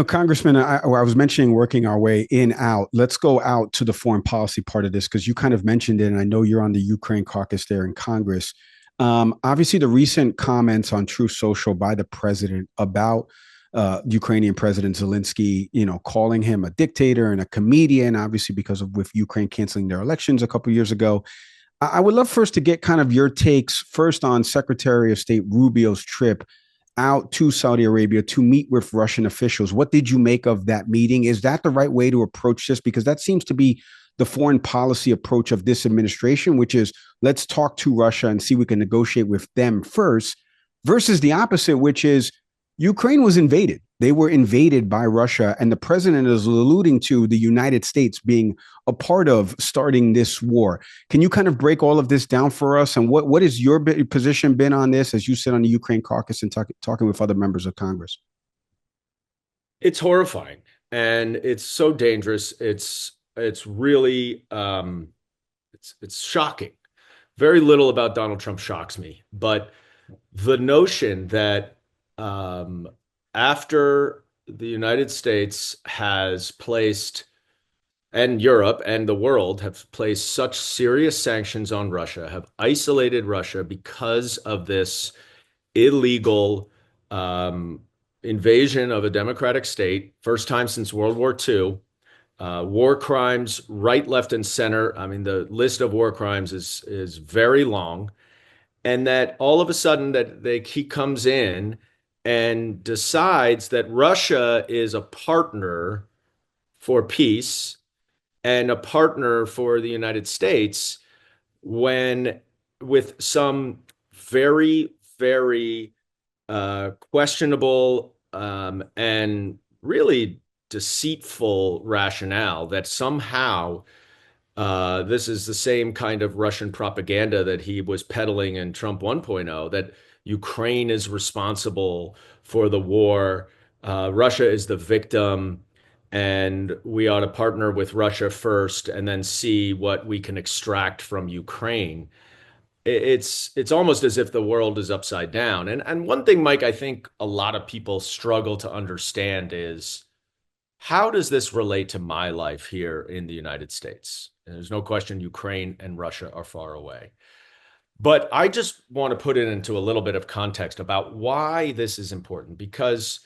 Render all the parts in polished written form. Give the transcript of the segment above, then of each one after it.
Congressman, I was mentioning working our way in out. Let's go out to the foreign policy part of this because you kind of mentioned it, and I know you're on the Ukraine caucus there in Congress. Obviously, the recent comments on Truth Social by the president about Ukrainian President Zelensky, calling him a dictator and a comedian, obviously because of with Ukraine canceling their elections a couple of years ago. I would love first to get kind of your takes first on Secretary of State Rubio's trip out to Saudi Arabia to meet with Russian officials. What did you make of that meeting? Is that the right way to approach this? Because that seems to be the foreign policy approach of this administration, which is let's talk to Russia and see if we can negotiate with them first, versus the opposite, which is Ukraine was invaded. They were invaded by Russia, and the president is alluding to the United States being a part of starting this war. Can you kind of break all of this down for us? And what is your position been on this as you sit on the Ukraine caucus and talking with other members of Congress? It's horrifying and it's so dangerous. It's really it's shocking. Very little about Donald Trump shocks me, but the notion that after the United States has placed, and Europe and the world have placed such serious sanctions on Russia, have isolated Russia because of this illegal invasion of a democratic state, first time since World War II, war crimes right, left, and center. I mean, the list of war crimes is very long. And that all of a sudden he comes in and decides that Russia is a partner for peace and a partner for the United States when with some very, very questionable and really deceitful rationale that somehow this is the same kind of Russian propaganda that he was peddling in Trump 1.0, that Ukraine is responsible for the war. Russia is the victim, and we ought to partner with Russia first and then see what we can extract from Ukraine. It's almost as if the world is upside down. And one thing, Mike, I think a lot of people struggle to understand is how does this relate to my life here in the United States? And there's no question Ukraine and Russia are far away. But I just want to put it into a little bit of context about why this is important, because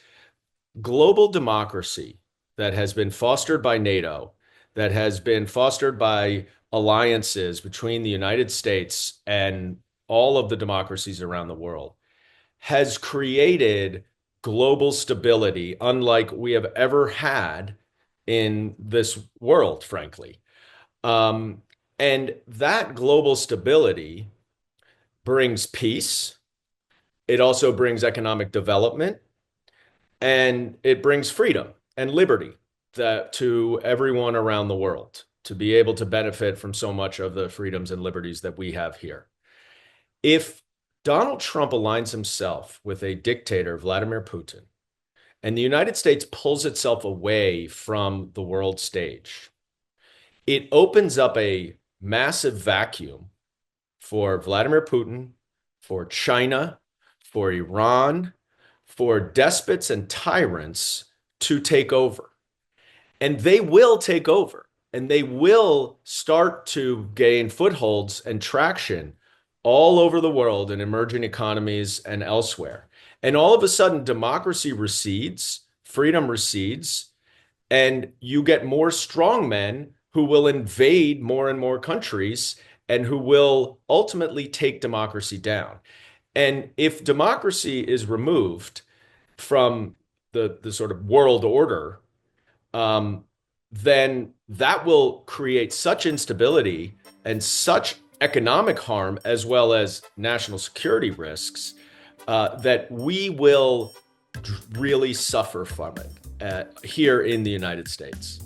global democracy that has been fostered by NATO, that has been fostered by alliances between the United States and all of the democracies around the world, has created global stability unlike we have ever had in this world, frankly. And that global stability brings peace. It also brings economic development, and it brings freedom and liberty to everyone around the world to be able to benefit from so much of the freedoms and liberties that we have here. If Donald Trump aligns himself with a dictator, Vladimir Putin, and the United States pulls itself away from the world stage, it opens up a massive vacuum for Vladimir Putin, for China, for Iran, for despots and tyrants to take over. And they will take over, and they will start to gain footholds and traction all over the world in emerging economies and elsewhere. And all of a sudden, democracy recedes, freedom recedes, and you get more strongmen who will invade more and more countries and who will ultimately take democracy down. And if democracy is removed from the sort of world order, then that will create such instability and such economic harm as well as national security risks that we will really suffer from it here in the United States.